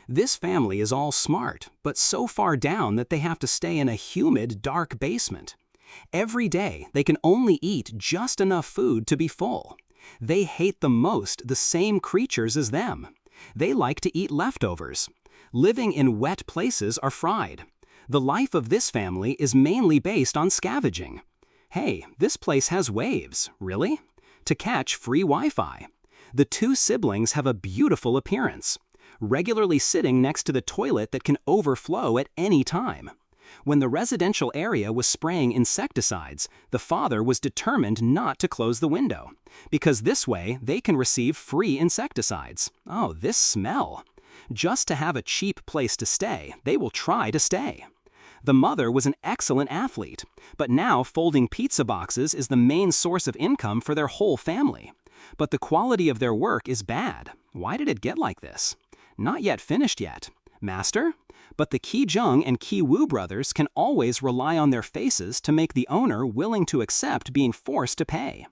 This family is all smart, but so far down that they have to stay in a humid, dark basement. Every day, they can only eat just enough food to be full. They hate the most the same creatures as them. They like to eat leftovers. Living in wet places are fried. The life of this family is mainly based on scavenging. Hey, this place has waves, really? To catch free Wi-Fi. The two siblings have a beautiful appearance, regularly sitting next to the toilet that can overflow at any time. When the residential area was spraying insecticides, the father was determined not to close the window, because this way they can receive free insecticides. Oh, this smell! Just to have a cheap place to stay, they will try to stay. The mother was an excellent athlete, but now folding pizza boxes is the main source of income for their whole family. But the quality of their work is bad. Why did it get like this? Not yet finished yet. Master? But the Ki-jung and Ki-woo brothers can always rely on their faces to make the owner willing to accept being forced to pay.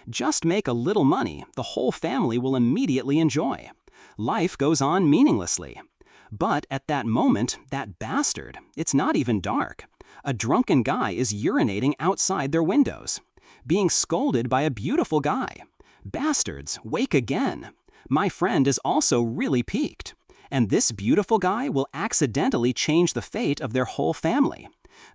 Just make a little money, the whole family will immediately enjoy. Life goes on meaninglessly. But at that moment, that bastard, it's not even dark. A drunken guy is urinating outside their windows, being scolded by a beautiful guy. Bastards, wake again. My friend is also really piqued. And this beautiful guy will accidentally change the fate of their whole family.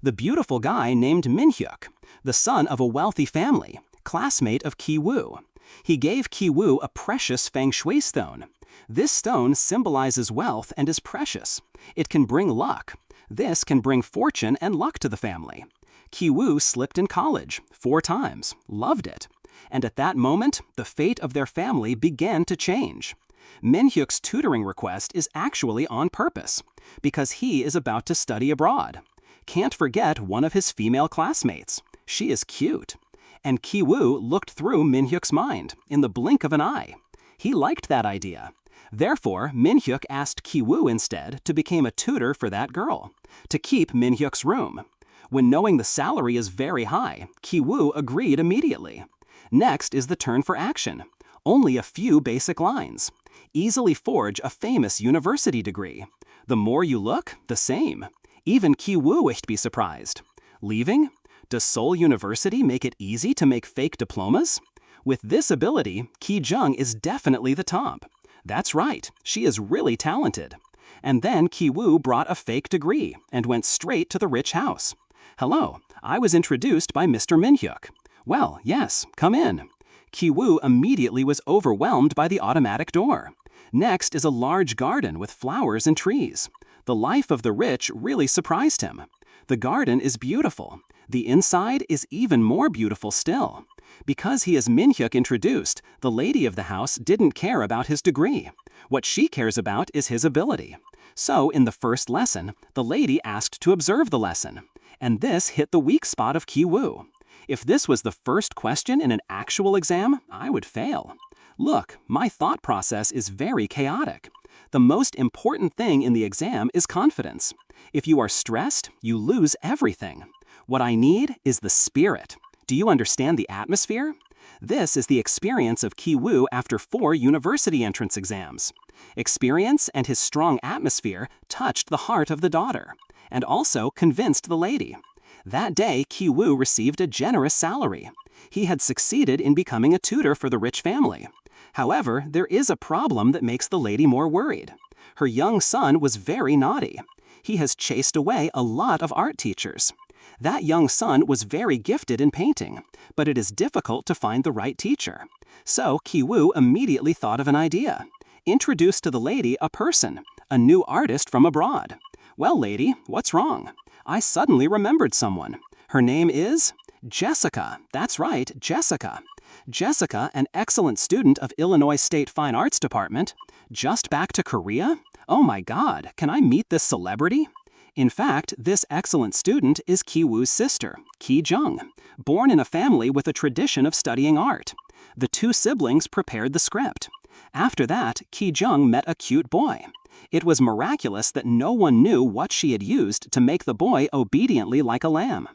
The beautiful guy named Min-hyuk, the son of a wealthy family, classmate of Ki-woo. He gave Ki-woo a precious feng shui stone. This stone symbolizes wealth and is precious. It can bring luck. This can bring fortune and luck to the family. Ki-woo slipped in college 4 times, loved it. And at that moment, the fate of their family began to change. Min-hyuk's tutoring request is actually on purpose, because he is about to study abroad. Can't forget one of his female classmates. She is cute. And Ki-woo looked through Min-hyuk's mind in the blink of an eye. He liked that idea. Therefore, Min-hyuk asked Ki-woo instead to become a tutor for that girl, to keep Min-hyuk's room. When knowing the salary is very high, Ki-woo agreed immediately. Next is the turn for action. Only a few basic lines. Easily forge a famous university degree. The more you look, the same. Even Ki-woo wished be surprised. Leaving? Does Seoul University make it easy to make fake diplomas? With this ability, Ki-jung is definitely the top. That's right, she is really talented. And then Ki-woo brought a fake degree and went straight to the rich house. Hello, I was introduced by Mr. Min-hyuk. Well, yes, come in. Ki-woo immediately was overwhelmed by the automatic door. Next is a large garden with flowers and trees. The life of the rich really surprised him. The garden is beautiful. The inside is even more beautiful still. Because he is Min-hyuk introduced, the lady of the house didn't care about his degree. What she cares about is his ability. So in the first lesson, the lady asked to observe the lesson. And this hit the weak spot of Ki-woo. If this was the first question in an actual exam, I would fail. Look, my thought process is very chaotic. The most important thing in the exam is confidence. If you are stressed, you lose everything. What I need is the spirit. Do you understand the atmosphere? This is the experience of Ki-woo after 4 university entrance exams. Experience and his strong atmosphere touched the heart of the daughter, and also convinced the lady. That day, Ki-woo received a generous salary. He had succeeded in becoming a tutor for the rich family. However, there is a problem that makes the lady more worried. Her young son was very naughty. He has chased away a lot of art teachers. That young son was very gifted in painting, but it is difficult to find the right teacher. So Ki-woo immediately thought of an idea. Introduced to the lady a person, a new artist from abroad. Well, lady, what's wrong? I suddenly remembered someone. Her name is Jessica. That's right, Jessica. Jessica, an excellent student of Illinois State Fine Arts Department. Just back to Korea? Oh my God, can I meet this celebrity? In fact, this excellent student is Ki-woo's sister, Ki-jung, born in a family with a tradition of studying art. The 2 siblings prepared the script. After that, Ki-jung met a cute boy. It was miraculous that no one knew what she had used to make the boy obediently like a lamb.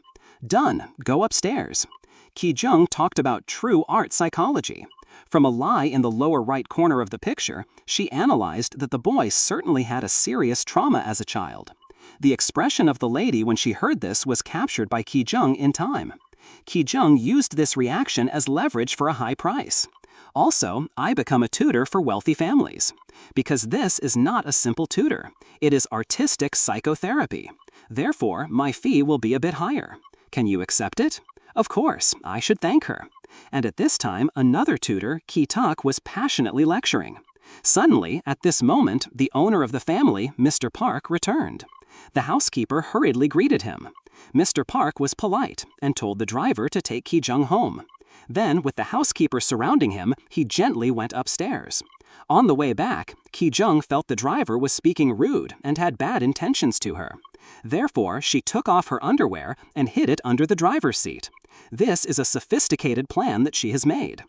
Done. Go upstairs. Ki-jung talked about true art psychology. From a lie in the lower right corner of the picture, she analyzed that the boy certainly had a serious trauma as a child. The expression of the lady when she heard this was captured by Ki-jung in time. Ki-jung used this reaction as leverage for a high price. Also, I become a tutor for wealthy families. Because this is not a simple tutor. It is artistic psychotherapy. Therefore, my fee will be a bit higher. Can you accept it? Of course, I should thank her. And at this time, another tutor, Ki-tak, was passionately lecturing. Suddenly, at this moment, the owner of the family, Mr. Park, returned. The housekeeper hurriedly greeted him. Mr. Park was polite and told the driver to take Ki-jung home. Then, with the housekeeper surrounding him, he gently went upstairs. On the way back, Ki-jung felt the driver was speaking rude and had bad intentions to her. Therefore, she took off her underwear and hid it under the driver's seat. This is a sophisticated plan that she has made.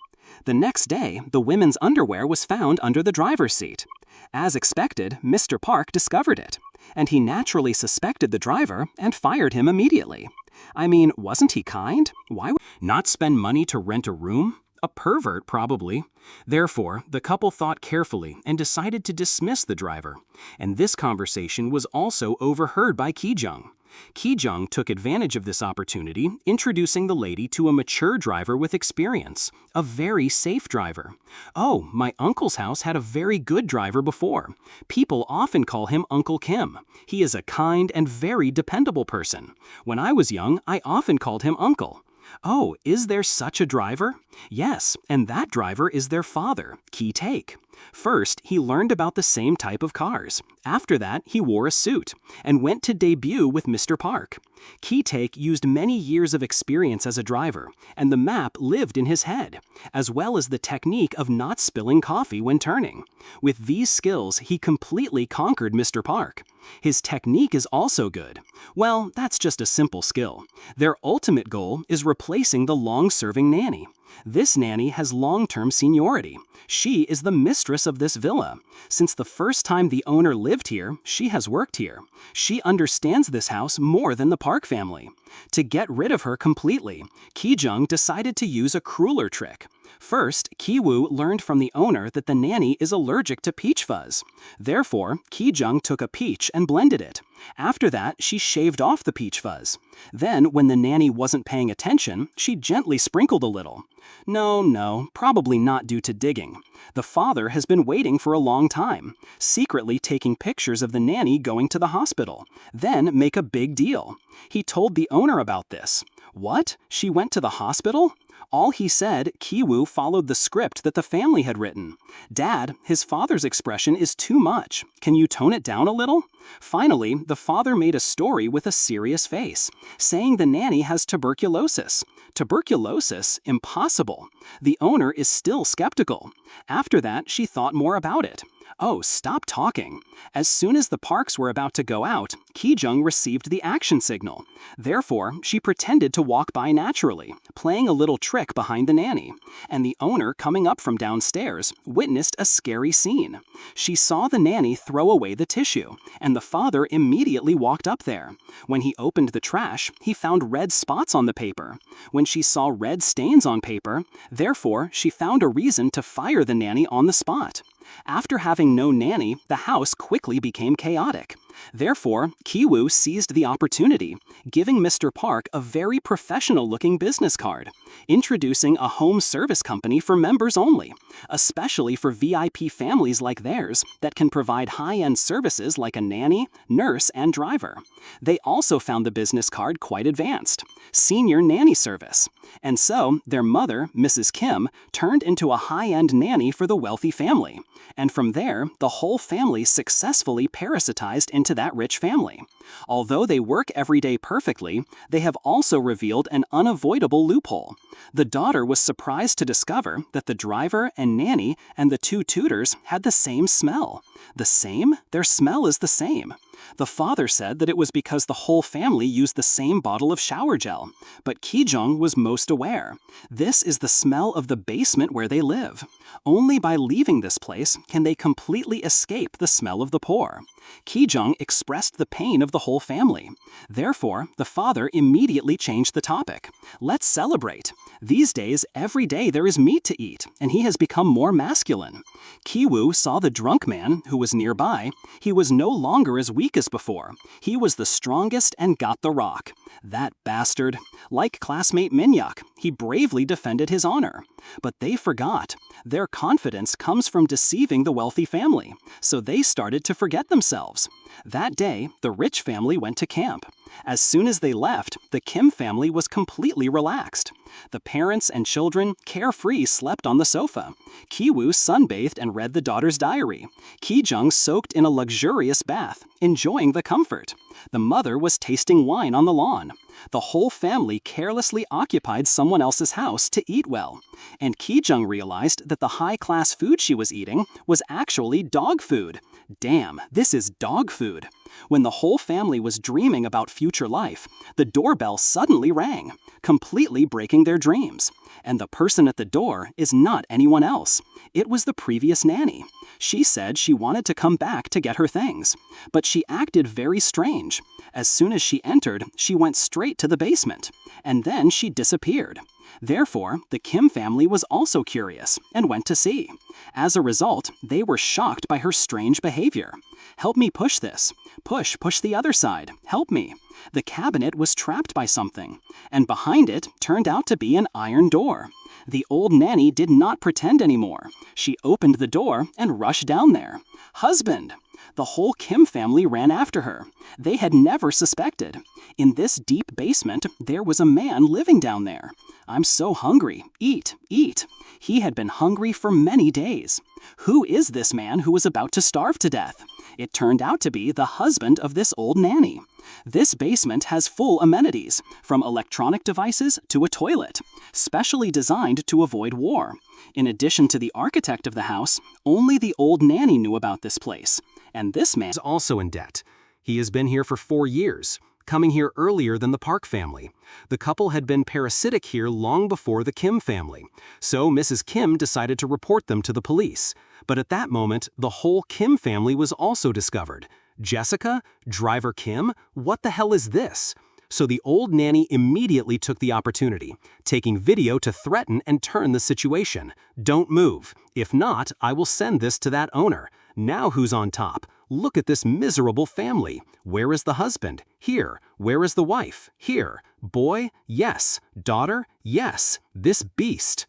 The next day, the women's underwear was found under the driver's seat. As expected, Mr. Park discovered it, and he naturally suspected the driver and fired him immediately. I mean, wasn't he kind? Why would not spend money to rent a room? A pervert, probably. Therefore, the couple thought carefully and decided to dismiss the driver. And this conversation was also overheard by Ki-jung. Ki-jung took advantage of this opportunity, introducing the lady to a mature driver with experience, a very safe driver. Oh, my uncle's house had a very good driver before. People often call him Uncle Kim. He is a kind and very dependable person. When I was young, I often called him Uncle. Oh, is there such a driver? Yes, and that driver is their father, Ki-taek. First, he learned about the same type of cars. After that, he wore a suit and went to debut with Mr. Park. Ki-taek used many years of experience as a driver, and the map lived in his head, as well as the technique of not spilling coffee when turning. With these skills, he completely conquered Mr. Park. His technique is also good. Well, that's just a simple skill. Their ultimate goal is replacing the long-serving nanny. This nanny has long-term seniority. She is the mistress of this villa. Since the first time the owner lived here, she has worked here. She understands this house more than the Park family. To get rid of her completely, Ki-jung decided to use a crueler trick. First, Ki-woo learned from the owner that the nanny is allergic to peach fuzz. Therefore, Ki-jung took a peach and blended it. After that, she shaved off the peach fuzz. Then, when the nanny wasn't paying attention, she gently sprinkled a little. No, probably not due to digging. The father has been waiting for a long time, secretly taking pictures of the nanny going to the hospital, then make a big deal. He told the owner about this. What? She went to the hospital? All he said, Ki-woo followed the script that the family had written. Dad, his father's expression is too much. Can you tone it down a little? Finally, the father made a story with a serious face, saying the nanny has tuberculosis. Tuberculosis? Impossible. The owner is still skeptical. After that, she thought more about it. Oh, stop talking. As soon as the Parks were about to go out, Ki-jung received the action signal. Therefore, she pretended to walk by naturally, playing a little trick behind the nanny. And the owner, coming up from downstairs, witnessed a scary scene. She saw the nanny throw away the tissue, and the father immediately walked up there. When he opened the trash, he found red spots on the paper. When she saw red stains on paper, therefore, she found a reason to fire the nanny on the spot. After having no nanny, the house quickly became chaotic. Therefore, Ki-woo seized the opportunity, giving Mr. Park a very professional-looking business card, introducing a home service company for members only, especially for VIP families like theirs that can provide high-end services like a nanny, nurse, and driver. They also found the business card quite advanced, senior nanny service. And so, their mother, Mrs. Kim, turned into a high-end nanny for the wealthy family. And from there, the whole family successfully parasitized into that rich family. Although they work every day perfectly, they have also revealed an unavoidable loophole. The daughter was surprised to discover that the driver and nanny and the two tutors had the same smell. The same? Their smell is the same. The father said that it was because the whole family used the same bottle of shower gel, but Ki-jung was most aware. This is the smell of the basement where they live. Only by leaving this place can they completely escape the smell of the poor. Ki-jung expressed the pain of the whole family. Therefore, the father immediately changed the topic. Let's celebrate. These days, every day there is meat to eat, and he has become more masculine. Ki-woo saw the drunk man, who was nearby. He was no longer as weak as before. He was the strongest and got the rock. That bastard. Like classmate Minhyuk, he bravely defended his honor. But they forgot. Their confidence comes from deceiving the wealthy family, so they started to forget themselves. That day, the rich family went to camp. As soon as they left, the Kim family was completely relaxed. The parents and children, carefree, slept on the sofa. Ki-woo sunbathed and read the daughter's diary. Ki-jung soaked in a luxurious bath, enjoying the comfort. The mother was tasting wine on the lawn. The whole family carelessly occupied someone else's house to eat well. And Ki-jung realized that the high-class food she was eating was actually dog food. Damn, this is dog food. When the whole family was dreaming about future life, the doorbell suddenly rang, completely breaking their dreams. And the person at the door is not anyone else. It was the previous nanny. She said she wanted to come back to get her things, but she acted very strange. As soon as she entered, she went straight to the basement, and then she disappeared. Therefore, the Kim family was also curious and went to see. As a result, they were shocked by her strange behavior. Help me push this. Push the other side. Help me. The cabinet was trapped by something, and behind it turned out to be an iron door. The old nanny did not pretend anymore. She opened the door and rushed down there. Husband! The whole Kim family ran after her. They had never suspected. In this deep basement, there was a man living down there. I'm so hungry. Eat, eat. He had been hungry for many days. Who is this man who was about to starve to death? It turned out to be the husband of this old nanny. This basement has full amenities, from electronic devices to a toilet, specially designed to avoid war. In addition to the architect of the house, only the old nanny knew about this place. And this man is also in debt. He has been here for 4 years, coming here earlier than the Park family. The couple had been parasitic here long before the Kim family, so Mrs. Kim decided to report them to the police. But at that moment, the whole Kim family was also discovered. Jessica? Driver Kim? What the hell is this? So the old nanny immediately took the opportunity, taking video to threaten and turn the situation. Don't move. If not, I will send this to that owner. Now who's on top? Look at this miserable family. Where is the husband? Here. Where is the wife? Here. Boy? Yes. Daughter? Yes. This beast.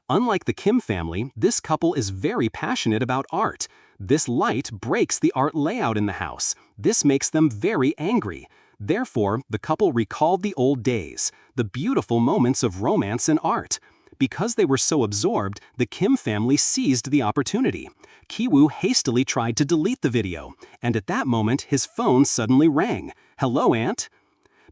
Unlike the Kim family, this couple is very passionate about art. This light breaks the art layout in the house. This makes them very angry. Therefore, the couple recalled the old days, the beautiful moments of romance and art. Because they were so absorbed, the Kim family seized the opportunity. Ki-woo hastily tried to delete the video, and at that moment his phone suddenly rang. Hello, Aunt?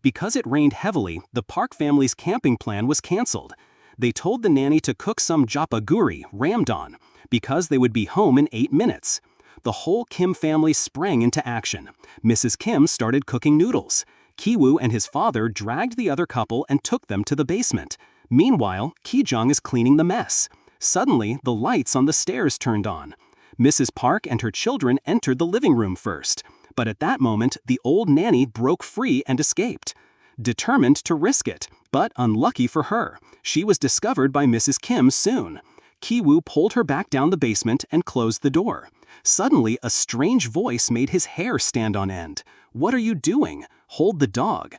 Because it rained heavily, the Park family's camping plan was cancelled. They told the nanny to cook some japaguri, ramdon, because they would be home in 8 minutes. The whole Kim family sprang into action. Mrs. Kim started cooking noodles. Ki-woo and his father dragged the other couple and took them to the basement. Meanwhile, Ki-jung is cleaning the mess. Suddenly, the lights on the stairs turned on. Mrs. Park and her children entered the living room first, but at that moment, the old nanny broke free and escaped. Determined to risk it, but unlucky for her, she was discovered by Mrs. Kim soon. Ki-woo pulled her back down the basement and closed the door. Suddenly, a strange voice made his hair stand on end. What are you doing? Hold the dog.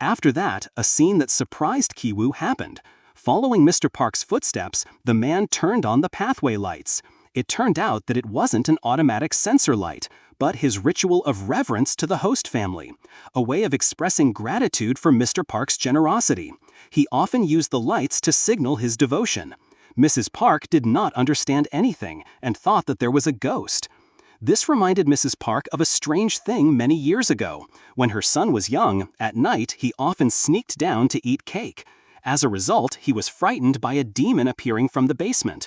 After that, a scene that surprised Ki-woo happened. Following Mr. Park's footsteps, the man turned on the pathway lights. It turned out that it wasn't an automatic sensor light, but his ritual of reverence to the host family, a way of expressing gratitude for Mr. Park's generosity. He often used the lights to signal his devotion. Mrs. Park did not understand anything and thought that there was a ghost. This reminded Mrs. Park of a strange thing many years ago. When her son was young, at night he often sneaked down to eat cake. As a result, he was frightened by a demon appearing from the basement.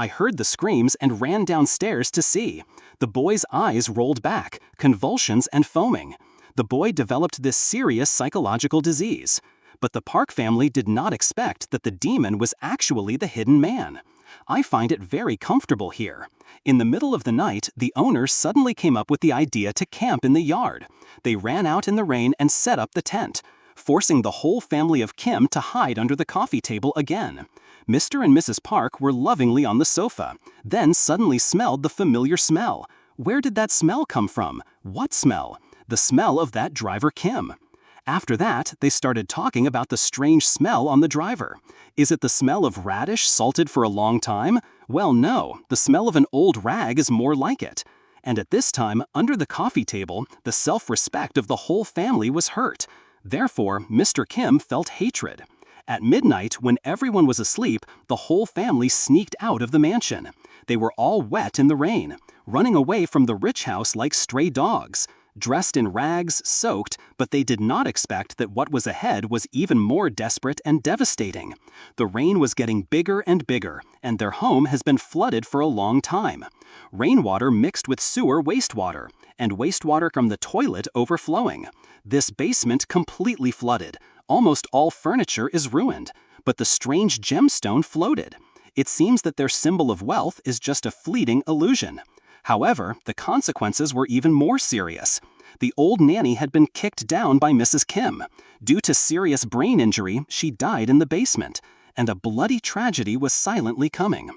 I heard the screams and ran downstairs to see. The boy's eyes rolled back, convulsions and foaming. The boy developed this serious psychological disease. But the Park family did not expect that the demon was actually the hidden man. I find it very comfortable here. In the middle of the night, the owners suddenly came up with the idea to camp in the yard. They ran out in the rain and set up the tent, forcing the whole family of Kim to hide under the coffee table again. Mr. and Mrs. Park were lovingly on the sofa, then suddenly smelled the familiar smell. Where did that smell come from? What smell? The smell of that driver Kim. After that, they started talking about the strange smell on the driver. Is it the smell of radish salted for a long time? Well, no, the smell of an old rag is more like it. And at this time, under the coffee table, the self-respect of the whole family was hurt. Therefore, Mr. Kim felt hatred. At midnight, when everyone was asleep, the whole family sneaked out of the mansion. They were all wet in the rain, running away from the rich house like stray dogs. Dressed in rags, soaked, but they did not expect that what was ahead was even more desperate and devastating. The rain was getting bigger and bigger, and their home has been flooded for a long time. Rainwater mixed with sewer wastewater, and wastewater from the toilet overflowing. This basement completely flooded. Almost all furniture is ruined, but the strange gemstone floated. It seems that their symbol of wealth is just a fleeting illusion. However, the consequences were even more serious. The old nanny had been kicked down by Mrs. Kim. Due to serious brain injury, she died in the basement, and a bloody tragedy was silently coming.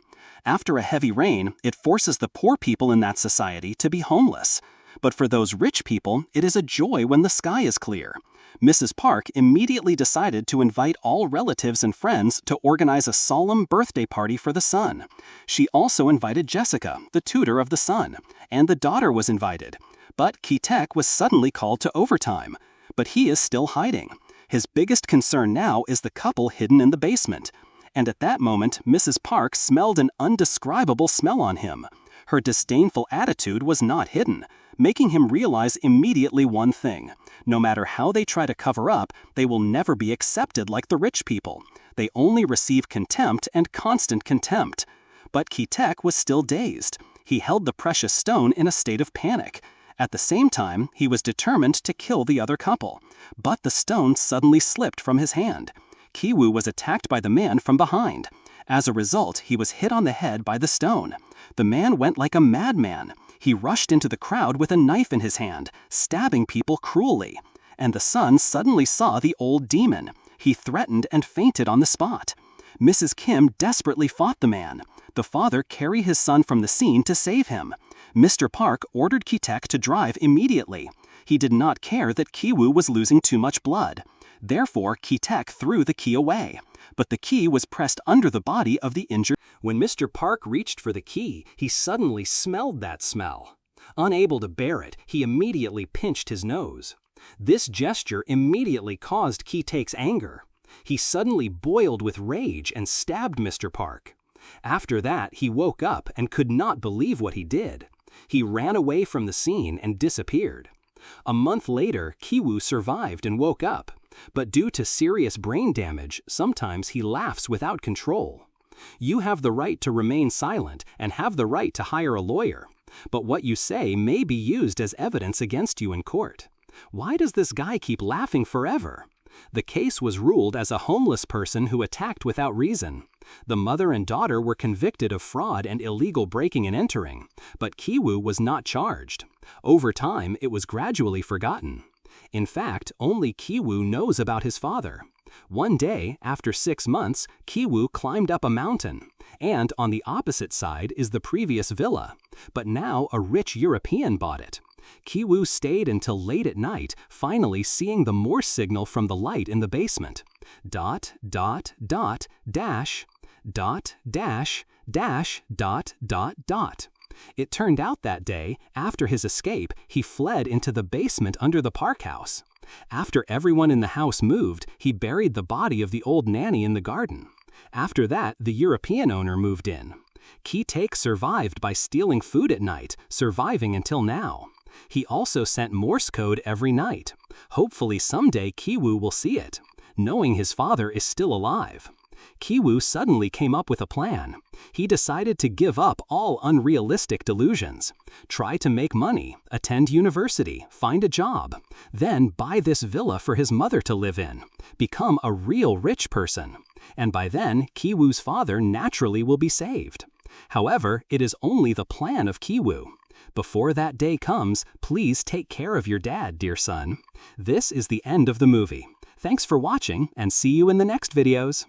After a heavy rain, it forces the poor people in that society to be homeless. But for those rich people, it is a joy when the sky is clear. Mrs. Park immediately decided to invite all relatives and friends to organize a solemn birthday party for the son. She also invited Jessica, the tutor of the son, and the daughter was invited. But Ki-taek was suddenly called to overtime. But he is still hiding. His biggest concern now is the couple hidden in the basement. And at that moment, Mrs. Park smelled an undescribable smell on him. Her disdainful attitude was not hidden, making him realize immediately one thing. No matter how they try to cover up, they will never be accepted like the rich people. They only receive contempt and constant contempt. But Ki-taek was still dazed. He held the precious stone in a state of panic. At the same time, he was determined to kill the other couple. But the stone suddenly slipped from his hand. Ki-woo was attacked by the man from behind. As a result, he was hit on the head by the stone. The man went like a madman. He rushed into the crowd with a knife in his hand, stabbing people cruelly. And the son suddenly saw the old demon. He threatened and fainted on the spot. Mrs. Kim desperately fought the man. The father carried his son from the scene to save him. Mr. Park ordered Ki-taek to drive immediately. He did not care that Ki-woo was losing too much blood. Therefore, Ki-taek threw the key away. But the key was pressed under the body of the injured. When Mr. Park reached for the key, he suddenly smelled that smell. Unable to bear it, he immediately pinched his nose. This gesture immediately caused Ki-taek's anger. He suddenly boiled with rage and stabbed Mr. Park. After that, he woke up and could not believe what he did. He ran away from the scene and disappeared. A month later, Ki-woo survived and woke up. But due to serious brain damage, sometimes he laughs without control. You have the right to remain silent and have the right to hire a lawyer. But what you say may be used as evidence against you in court. Why does this guy keep laughing forever? The case was ruled as a homeless person who attacked without reason. The mother and daughter were convicted of fraud and illegal breaking and entering, but Ki-woo was not charged. Over time, it was gradually forgotten. In fact, only Ki-woo knows about his father. One day, after 6 months, Ki-woo climbed up a mountain, and on the opposite side is the previous villa, but now a rich European bought it. Ki-woo stayed until late at night, finally seeing the Morse signal from the light in the basement. Dot, dot, dot, dash, dot, dash, dash, dot, dot, dot. It turned out that day, after his escape, he fled into the basement under the Park house. After everyone in the house moved, he buried the body of the old nanny in the garden. After that, the European owner moved in. Ki-taek survived by stealing food at night, surviving until now. He also sent Morse code every night. Hopefully someday Ki-woo will see it, knowing his father is still alive. Ki-woo suddenly came up with a plan. He decided to give up all unrealistic delusions. Try to make money, attend university, find a job, then buy this villa for his mother to live in. Become a real rich person. And by then, Ki-woo's father naturally will be saved. However, it is only the plan of Ki-woo. Before that day comes, please take care of your dad, dear son. This is the end of the movie. Thanks for watching, and see you in the next videos.